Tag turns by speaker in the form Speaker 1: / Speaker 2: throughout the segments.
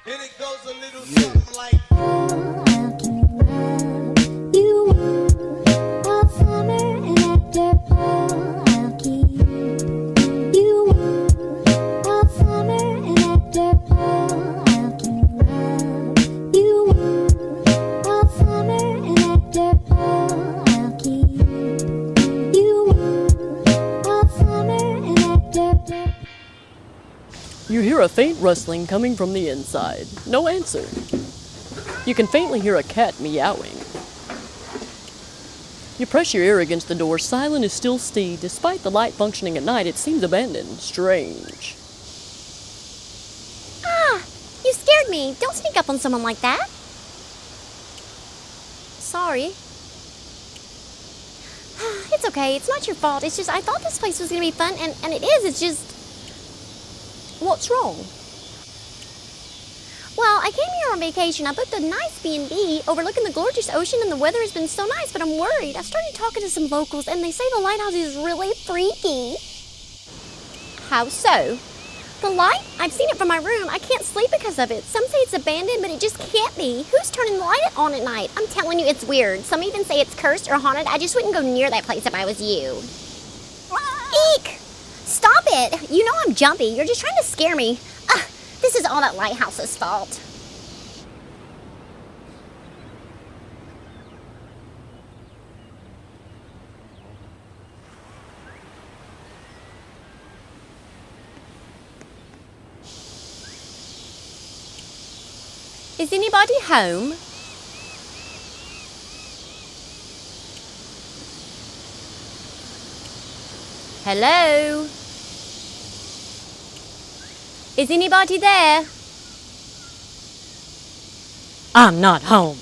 Speaker 1: And it goes a little something like.
Speaker 2: You hear a faint rustling coming from the inside. No answer. You can faintly hear a cat meowing. You press your ear against the door. Silent as still sea. Despite the light functioning at night, it seems abandoned. Strange.
Speaker 3: Ah! You scared me. Don't sneak up on someone like that. Sorry. It's okay. It's not your fault. It's just I thought this place was going to be fun, and it is. It's just... What's wrong? Well, I came here on vacation. I booked a nice B&B overlooking the gorgeous ocean, and the weather has been so nice, but I'm worried. I started talking to some locals, and they say the lighthouse is really freaky. How so? The light? I've seen it from my room. I can't sleep because of it. Some say it's abandoned, but it just can't be. Who's turning the light on at night? I'm telling you, it's weird. Some even say it's cursed or haunted. I just wouldn't go near that place if I was you. Eek! Stop it! You know I'm jumpy. You're just trying to scare me. Ugh, this is all that lighthouse's fault. Is anybody home? Hello? Is anybody there?
Speaker 2: I'm not home.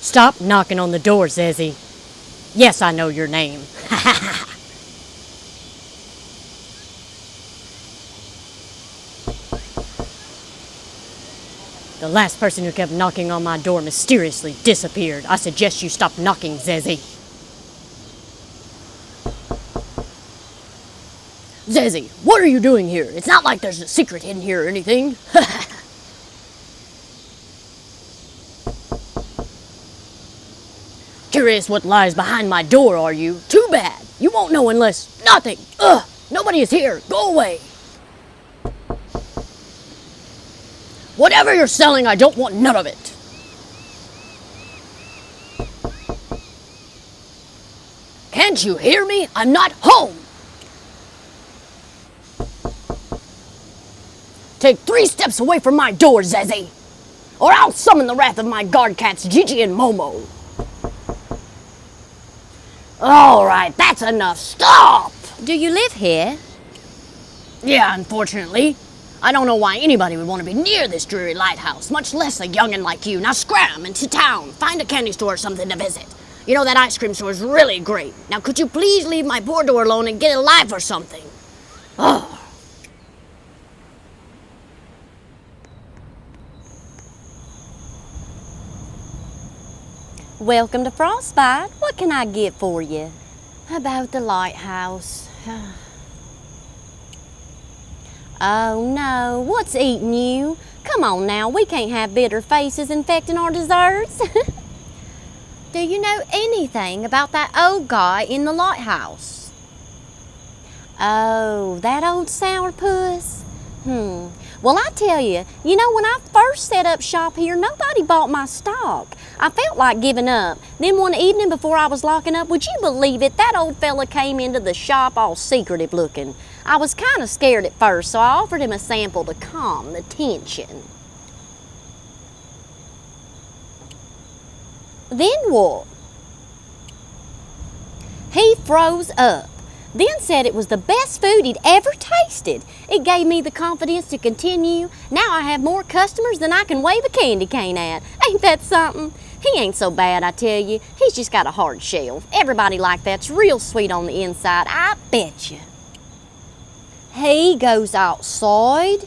Speaker 2: Stop knocking on the door, Zezzy. Yes, I know your name. The last person who kept knocking on my door mysteriously disappeared. I suggest you stop knocking, Zezzy. Zezzy, what are you doing here? It's not like there's a secret hidden here or anything. Curious what lies behind my door, are you? Too bad. You won't know unless... Nothing. Ugh. Nobody is here. Go away. Whatever you're selling, I don't want none of it. Can't you hear me? I'm not home. Take 3 steps away from my door, Zezzy, or I'll summon the wrath of my guard cats, Gigi and Momo. All right, that's enough. Stop!
Speaker 3: Do you live here?
Speaker 2: Yeah, unfortunately. I don't know why anybody would want to be near this dreary lighthouse, much less a youngin' like you. Now scram into town. Find a candy store or something to visit. You know, that ice cream store is really great. Now, could you please leave my poor door alone and get a life or something? Oh.
Speaker 3: Welcome to Frostbite. What can I get for you? About the lighthouse. Oh no, what's eating you? Come on now, we can't have bitter faces infecting our desserts. Do you know anything about that old guy in the lighthouse? Oh, that old sourpuss? Well, I tell you, when I first set up shop here, nobody bought my stock. I felt like giving up. Then one evening before I was locking up, would you believe it, that old fella came into the shop all secretive looking. I was kind of scared at first, so I offered him a sample to calm the tension. Then what? He froze up. Then said it was the best food he'd ever tasted. It gave me the confidence to continue. Now I have more customers than I can wave a candy cane at. Ain't that something? He ain't so bad, I tell you. He's just got a hard shell. Everybody like that's real sweet on the inside, I bet you. He goes outside?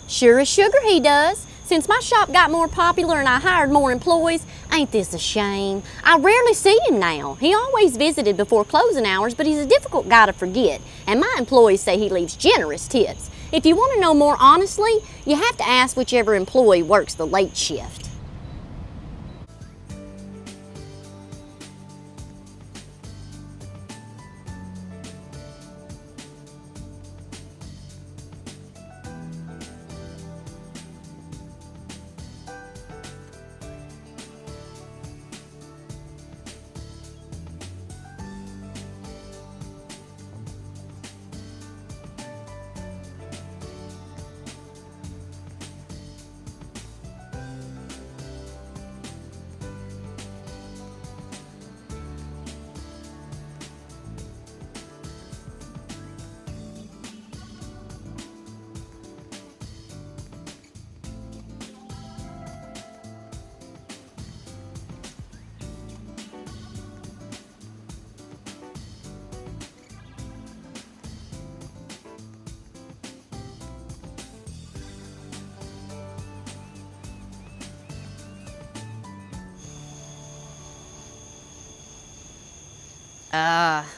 Speaker 3: Sure as sugar he does. Since my shop got more popular and I hired more employees, ain't this a shame? I rarely see him now. He always visited before closing hours, but he's a difficult guy to forget. And my employees say he leaves generous tips. If you want to know more honestly, you have to ask whichever employee works the late shift.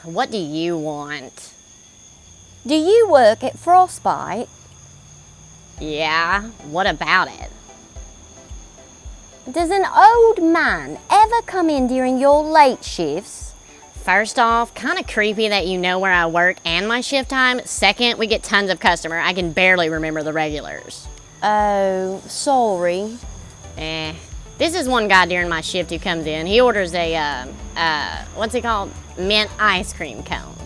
Speaker 2: What do you want?
Speaker 3: Do you work at Frostbite?
Speaker 2: Yeah, what about it?
Speaker 3: Does an old man ever come in during your late shifts?
Speaker 2: First off, kind of creepy that you know where I work and my shift time. Second, we get tons of customer. I can barely remember the regulars.
Speaker 3: Oh, sorry.
Speaker 2: This is one guy during my shift who comes in. He orders a, what's it called? Mint ice cream cone.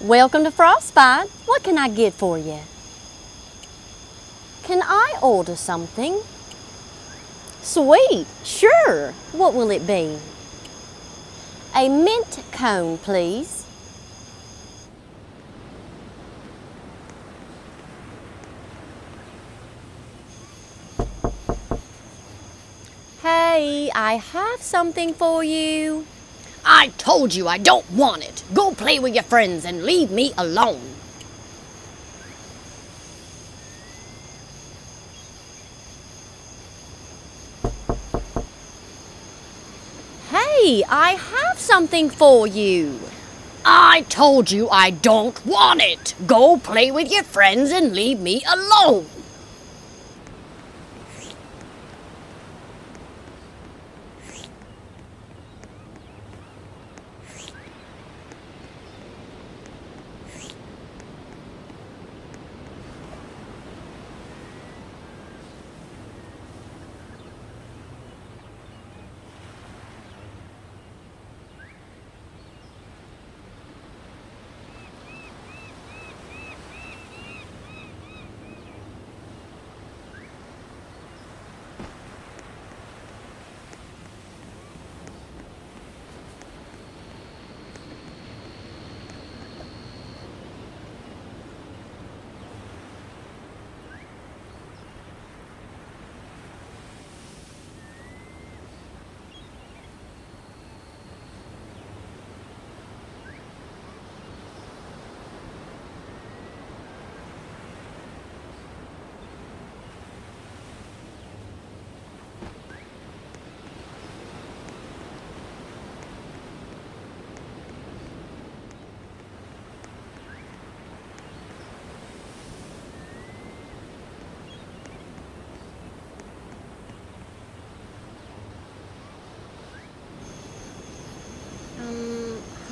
Speaker 3: Welcome to Frostbite. What can I get for you? Can I order something? Sweet, sure. What will it be? A mint cone, please. Hey, I have something for you.
Speaker 2: I told you I don't want it. Go play with your friends and leave me alone.
Speaker 3: Hey, I have something for you.
Speaker 2: I told you I don't want it. Go play with your friends and leave me alone.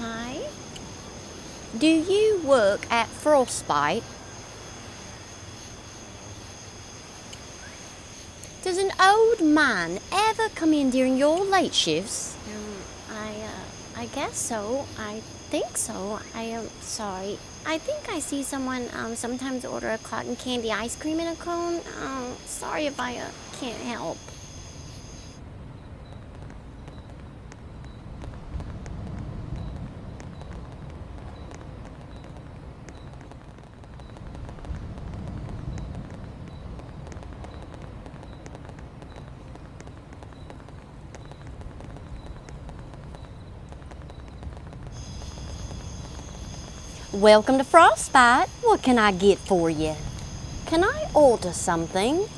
Speaker 3: Hi. Do you work at Frostbite? Does an old man ever come in during your late shifts?
Speaker 4: I guess so. I think so. I am sorry. I think I see someone sometimes order a cotton candy ice cream in a cone. Sorry if I can't help.
Speaker 3: Welcome to Frostbite. What can I get for you? Can I order something?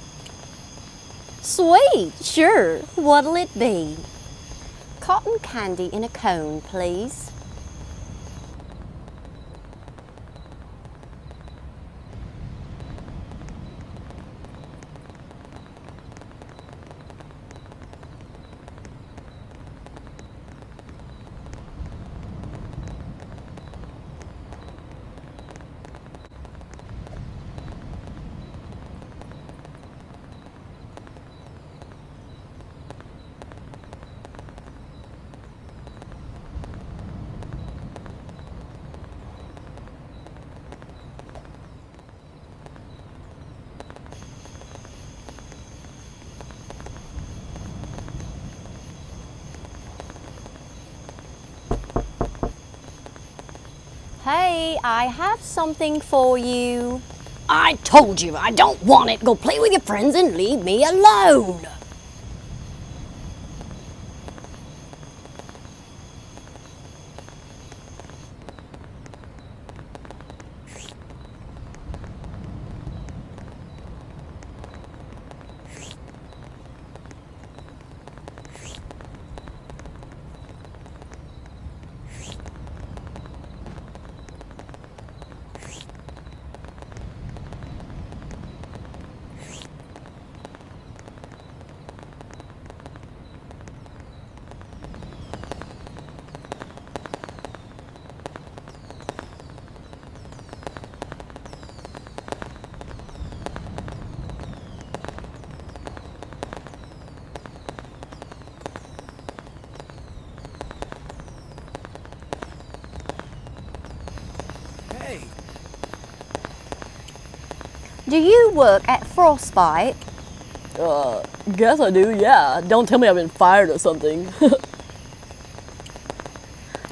Speaker 3: Sweet, sure. What'll it be? Cotton candy in a cone, please. Hey, I have something for you.
Speaker 2: I told you I don't want it. Go play with your friends and leave me alone.
Speaker 1: Hey,
Speaker 3: Do you work at Frostbite?
Speaker 5: Guess I do, yeah. Don't tell me I've been fired or something.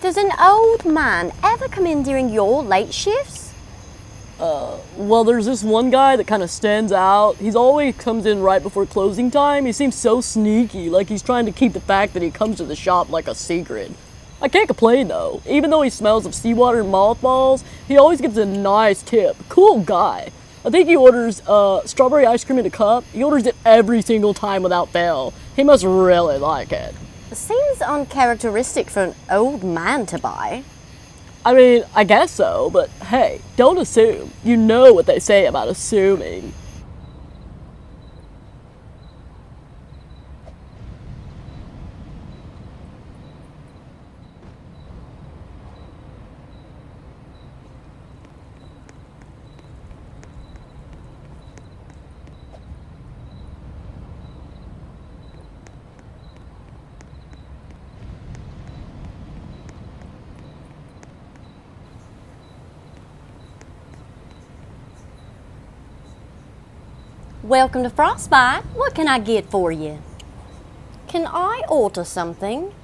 Speaker 3: Does an old man ever come in during your late shifts?
Speaker 5: Well, there's this one guy that kind of stands out. He's always comes in right before closing time. He seems so sneaky, like he's trying to keep the fact that he comes to the shop like a secret. I can't complain though. Even though he smells of seawater and mothballs, he always gives a nice tip. Cool guy. I think he orders strawberry ice cream in a cup. He orders it every single time without fail. He must really like it.
Speaker 3: Seems uncharacteristic for an old man to buy.
Speaker 5: I mean, I guess so, but hey, don't assume. You know what they say about assuming.
Speaker 3: Welcome to Frostbite. What can I get for you? Can I order something?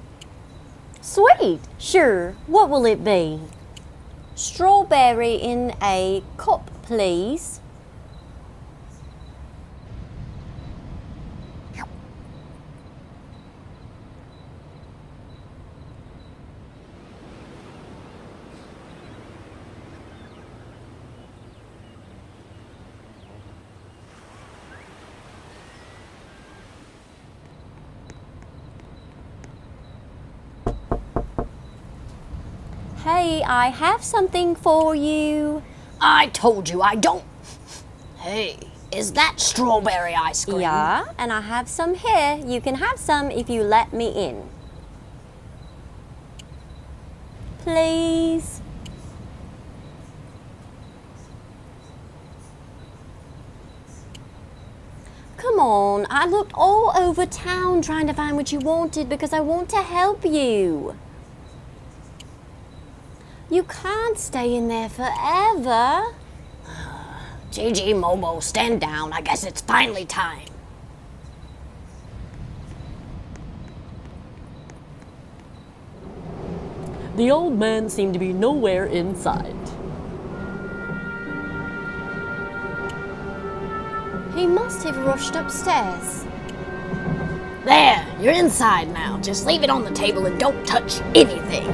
Speaker 3: Sweet, sure. What will it be? Strawberry in a cup, please. Hey, I have something for you.
Speaker 2: I told you I don't. Hey, is that strawberry ice cream?
Speaker 3: Yeah, and I have some here. You can have some if you let me in. Please. Come on, I looked all over town trying to find what you wanted because I want to help you. You can't stay in there forever.
Speaker 2: GG Momo, stand down. I guess it's finally time.
Speaker 5: The old man seemed to be nowhere in sight.
Speaker 3: He must have rushed upstairs.
Speaker 2: There, you're inside now. Just leave it on the table and don't touch anything.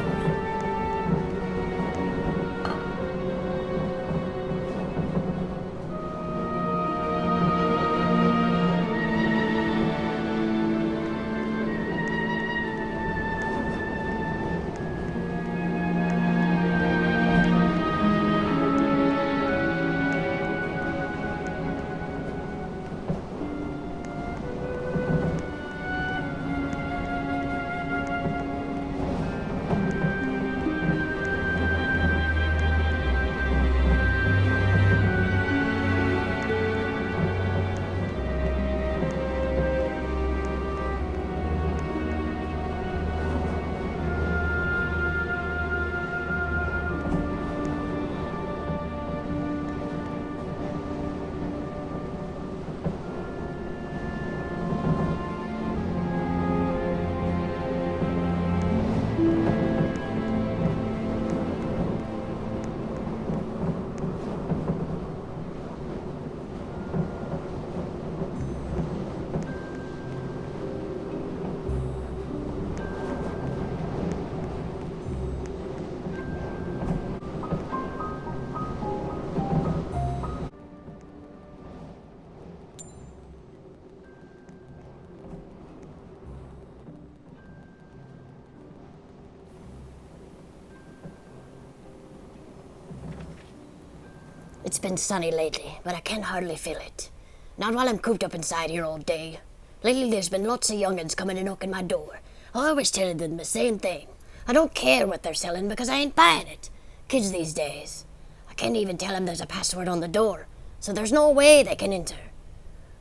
Speaker 2: It's been sunny lately, but I can hardly feel it. Not while I'm cooped up inside here all day. Lately there's been lots of young'uns coming and knocking my door. I always telling them the same thing. I don't care what they're selling because I ain't buying it. Kids these days. I can't even tell them there's a password on the door, so there's no way they can enter.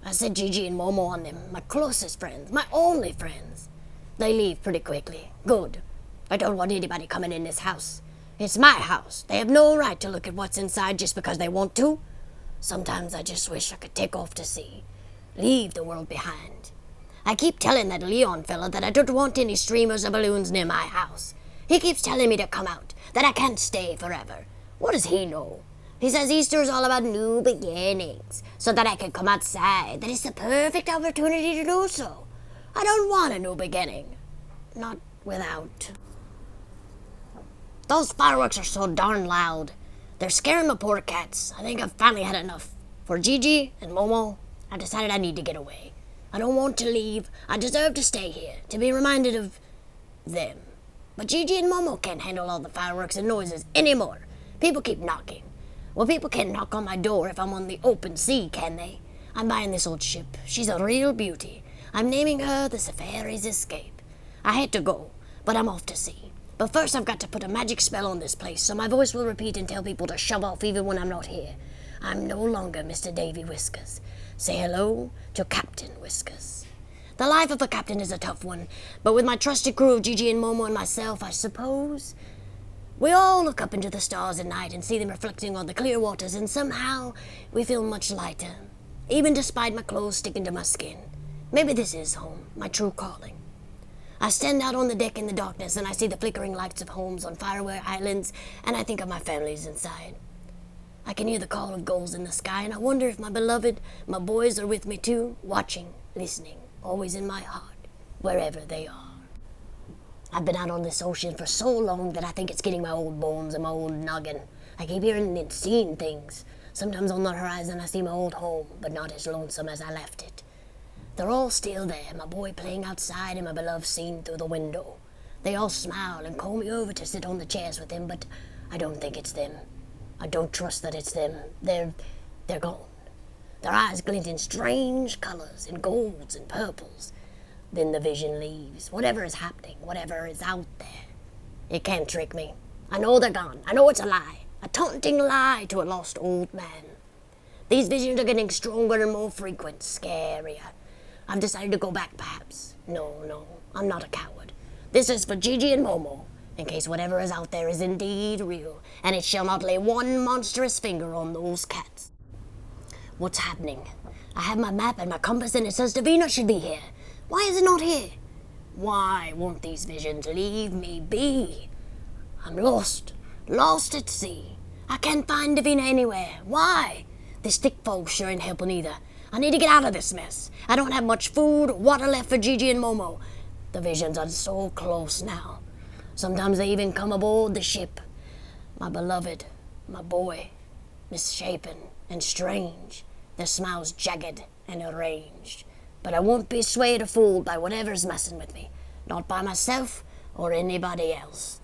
Speaker 2: I set Gigi and Momo on them, my closest friends, my only friends. They leave pretty quickly. Good. I don't want anybody coming in this house. It's my house. They have no right to look at what's inside just because they want to. Sometimes I just wish I could take off to sea. Leave the world behind. I keep telling that Leon fella that I don't want any streamers or balloons near my house. He keeps telling me to come out, that I can't stay forever. What does he know? He says Easter's all about new beginnings, so that I can come outside, that it's the perfect opportunity to do so. I don't want a new beginning. Not without. Those fireworks are so darn loud. They're scaring my poor cats. I think I've finally had enough. For Gigi and Momo, I decided I need to get away. I don't want to leave. I deserve to stay here, to be reminded of them. But Gigi and Momo can't handle all the fireworks and noises anymore. People keep knocking. Well, people can't knock on my door if I'm on the open sea, can they? I'm buying this old ship. She's a real beauty. I'm naming her the Safari's Escape. I had to go, but I'm off to sea. But first I've got to put a magic spell on this place, so my voice will repeat and tell people to shove off even when I'm not here. I'm no longer Mr. Davy Whiskers. Say hello to Captain Whiskers. The life of a captain is a tough one, but with my trusted crew of Gigi and Momo and myself, I suppose, we all look up into the stars at night and see them reflecting on the clear waters, and somehow we feel much lighter, even despite my clothes sticking to my skin. Maybe this is home, my true calling. I stand out on the deck in the darkness and I see the flickering lights of homes on faraway islands, and I think of my families inside. I can hear the call of gulls in the sky, and I wonder if my beloved, my boys are with me too, watching, listening, always in my heart, wherever they are. I've been out on this ocean for so long that I think it's getting my old bones and my old noggin. I keep hearing and seeing things. Sometimes on the horizon I see my old home, but not as lonesome as I left it. They're all still there, my boy playing outside and my beloved seen through the window. They all smile and call me over to sit on the chairs with them, but I don't think it's them. I don't trust that it's them. They're gone. Their eyes glint in strange colors, in golds and purples. Then the vision leaves. Whatever is happening, whatever is out there, it can't trick me. I know they're gone. I know it's a lie. A taunting lie to a lost old man. These visions are getting stronger and more frequent, scarier. I've decided to go back, perhaps. No, I'm not a coward. This is for Gigi and Momo, in case whatever is out there is indeed real, and it shall not lay one monstrous finger on those cats. What's happening? I have my map and my compass, and it says Davina should be here. Why is it not here? Why won't these visions leave me be? I'm lost at sea. I can't find Davina anywhere. Why? This thick fog sure ain't helping either. I need to get out of this mess. I don't have much food, water left for Gigi and Momo. The visions are so close now. Sometimes they even come aboard the ship. My beloved, my boy, misshapen and strange. Their smiles jagged and arranged. But I won't be swayed or fooled by whatever's messing with me. Not by myself or anybody else.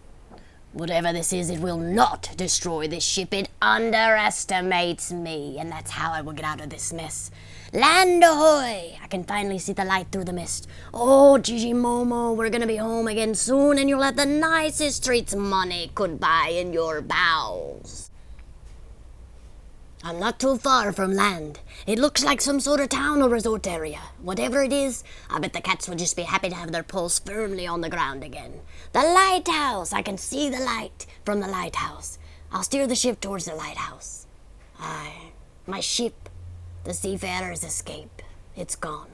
Speaker 2: Whatever this is, it will not destroy this ship. It underestimates me, and that's how I will get out of this mess. Land ahoy! I can finally see the light through the mist. Oh, Gigi Momo, we're gonna be home again soon, and you'll have the nicest treats money could buy in your bowels. I'm not too far from land. It looks like some sort of town or resort area. Whatever it is, I bet the cats will just be happy to have their paws firmly on the ground again. The lighthouse! I can see the light from the lighthouse. I'll steer the ship towards the lighthouse. Aye, my ship, the Seafarer's Escape. It's gone.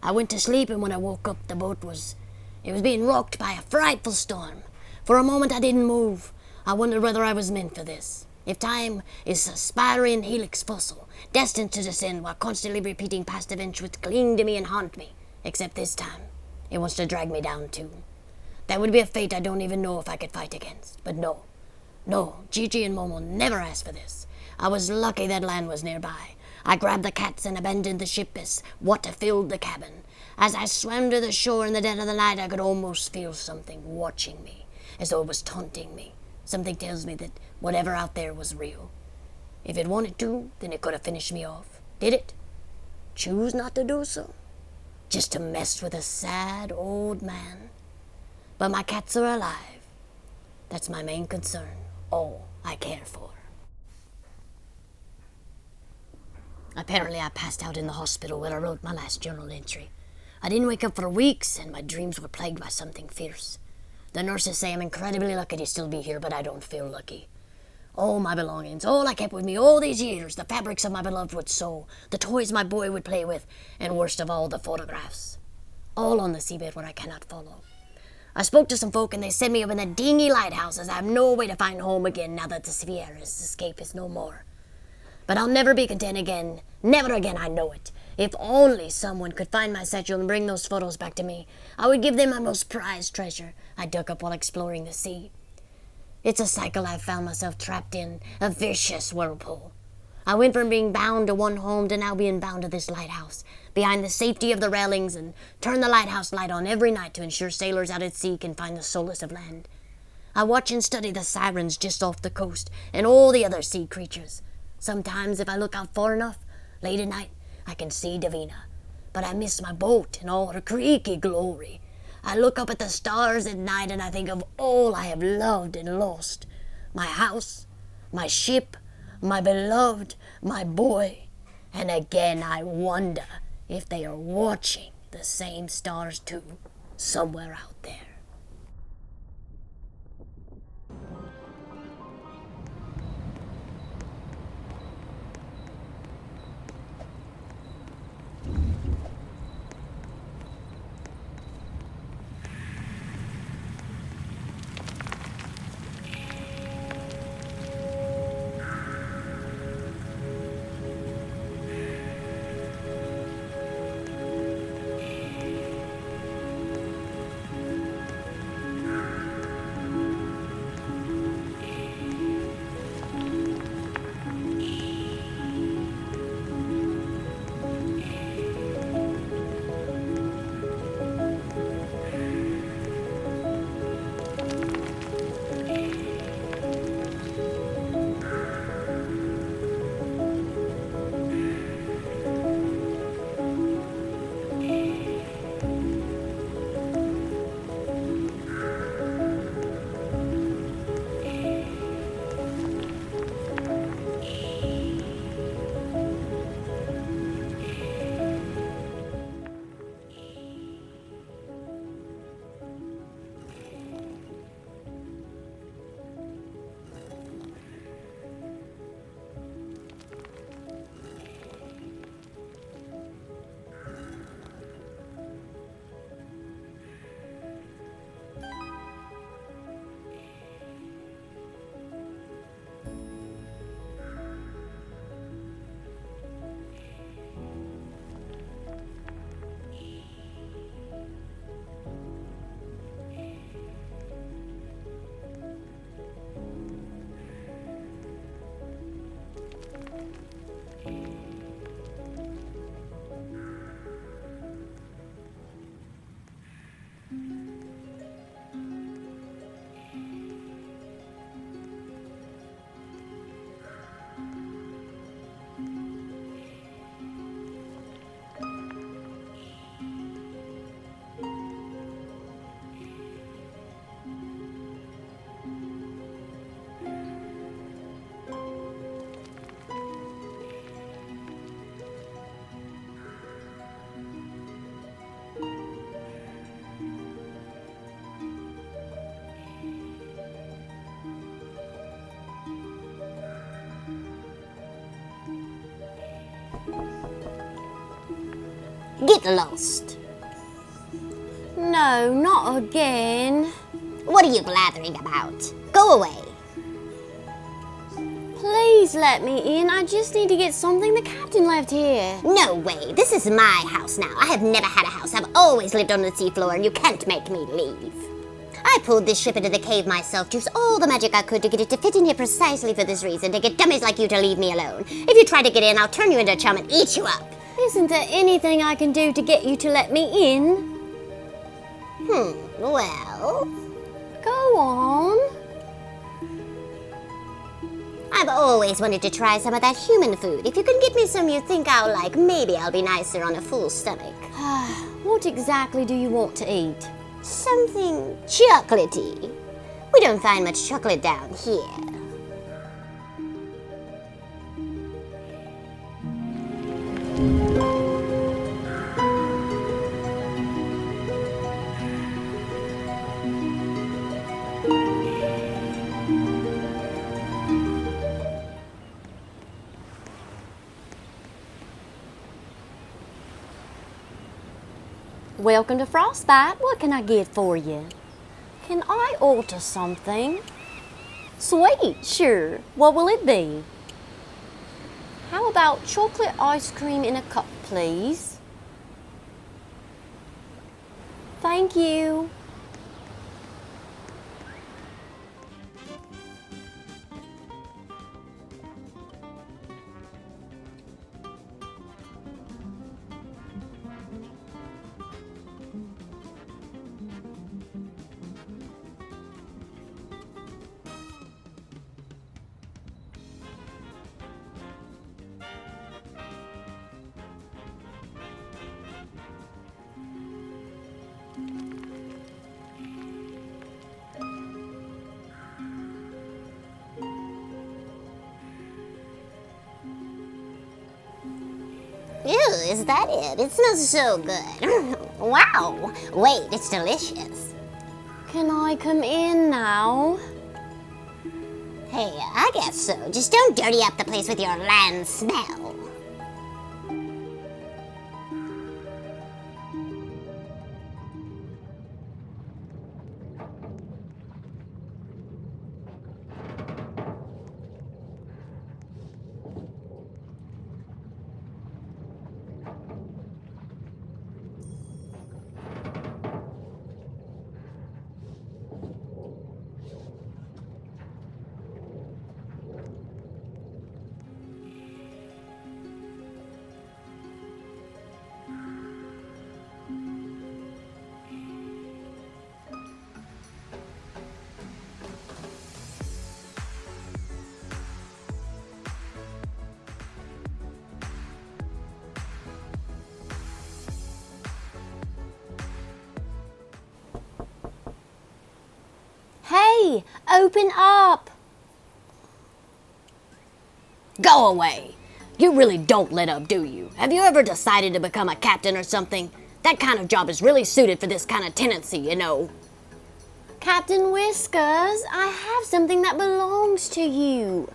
Speaker 2: I went to sleep, and when I woke up, the boat was being rocked by a frightful storm. For a moment I didn't move. I wondered whether I was meant for this. If time is a spiraling helix fossil, destined to descend while constantly repeating past events which cling to me and haunt me, except this time, it wants to drag me down too. That would be a fate I don't even know if I could fight against. But no, Gigi and Momo never asked for this. I was lucky that land was nearby. I grabbed the cats and abandoned the ship as water filled the cabin. As I swam to the shore in the dead of the night, I could almost feel something watching me, as though it was taunting me. Something tells me that whatever out there was real. If it wanted to, then it could have finished me off. Did it? Choose not to do so. Just to mess with a sad old man. But my cats are alive. That's my main concern. All I care for. Apparently I passed out in the hospital where I wrote my last journal entry. I didn't wake up for weeks, and my dreams were plagued by something fierce. The nurses say I'm incredibly lucky to still be here, but I don't feel lucky. All my belongings, all I kept with me all these years, the fabrics of my beloved would sew, the toys my boy would play with, and worst of all, the photographs. All on the seabed where I cannot follow. I spoke to some folk, and they sent me up in the dingy lighthouse, as I have no way to find home again now that the Sierra's escape is no more. But I'll never be content again. Never again, I know it. If only someone could find my satchel and bring those photos back to me, I would give them my most prized treasure I dug up while exploring the sea. It's a cycle I've found myself trapped in, a vicious whirlpool. I went from being bound to one home to now being bound to this lighthouse, behind the safety of the railings, and turn the lighthouse light on every night to ensure sailors out at sea can find the solace of land. I watch and study the sirens just off the coast and all the other sea creatures. Sometimes, if I look out far enough, late at night, I can see Davina. But I miss my boat in all her creaky glory. I look up at the stars at night and I think of all I have loved and lost. My house, my ship, my beloved, my boy. And again I wonder if they are watching the same stars too, somewhere out there.
Speaker 3: Get lost.
Speaker 4: No, not again.
Speaker 3: What are you blathering about? Go away.
Speaker 4: Please let me in. I just need to get something the captain left here.
Speaker 3: No way. This is my house now. I have never had a house. I've always lived on the seafloor, and you can't make me leave. I pulled this ship into the cave myself, used all the magic I could to get it to fit in here precisely for this reason, to get dummies like you to leave me alone. If you try to get in, I'll turn you into a chum and eat you up.
Speaker 4: Isn't there anything I can do to get you to let me in?
Speaker 3: Well...
Speaker 4: Go on.
Speaker 3: I've always wanted to try some of that human food. If you can get me some you think I'll like, maybe I'll be nicer on a full stomach.
Speaker 2: What exactly do you want to eat?
Speaker 3: Something chocolatey. We don't find much chocolate down here.
Speaker 2: Welcome to Frostbite. What can I get for you? Can I order something? Sweet, sure. What will it be? How about chocolate ice cream in a cup, please? Thank you.
Speaker 3: Ew, is that it? It smells so good. Wow. Wait, it's delicious.
Speaker 2: Can I come in now?
Speaker 3: Hey, I guess so. Just don't dirty up the place with your land smell.
Speaker 2: Hey, open up! Go away! You really don't let up, do you? Have you ever decided to become a captain or something? That kind of job is really suited for this kind of tenancy, you know. Captain Whiskers, I have something that belongs to you.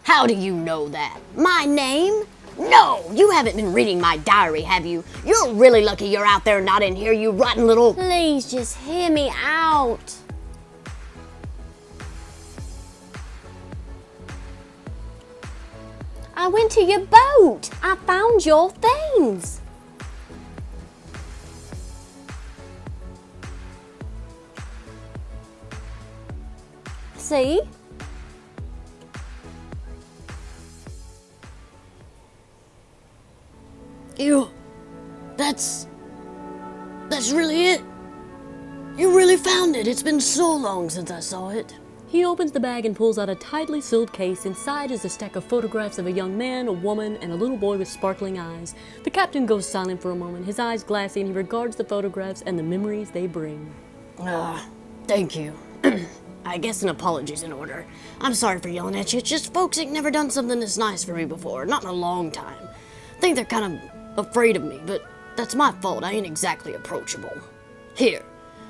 Speaker 2: How do you know that? My name? No, you haven't been reading my diary, have you? You're really lucky you're out there not in here, you rotten little... Please just hear me out. I went to your boat. I found your things. See? Ew. That's really it. You really found it. It's been so long since I saw it. He opens the bag and pulls out a tightly sealed case. Inside is a stack of photographs of a young man, a woman, and a little boy with sparkling eyes. The captain goes silent for a moment, his eyes glassy, and he regards the photographs and the memories they bring. Thank you. I guess an apology's in order. I'm sorry for yelling at you. It's just folks ain't never done something this nice for me before. Not in a long time. I think they're kind of afraid of me, but that's my fault. I ain't exactly approachable. Here.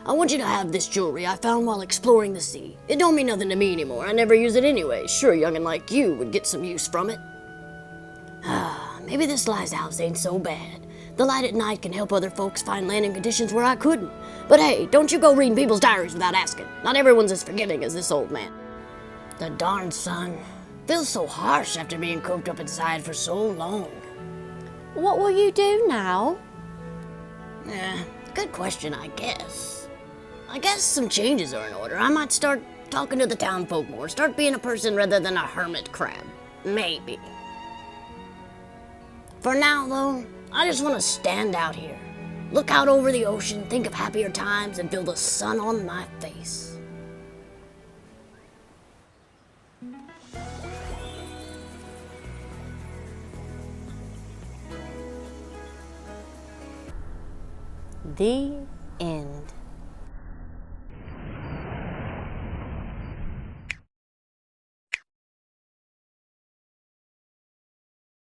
Speaker 2: I want you to have this jewelry I found while exploring the sea. It don't mean nothing to me anymore. I never use it anyway. Sure, a youngin' like you would get some use from it. Maybe this lighthouse ain't so bad. The light at night can help other folks find landing conditions where I couldn't. But hey, don't you go reading people's diaries without asking. Not everyone's as forgiving as this old man. The darn sun. Feels so harsh after being cooped up inside for so long. What will you do now? Good question, I guess. I guess some changes are in order. I might start talking to the town folk more. Start being a person rather than a hermit crab. Maybe. For now, though, I just want to stand out here. Look out over the ocean, think of happier times, and feel the sun on my face.
Speaker 3: The end.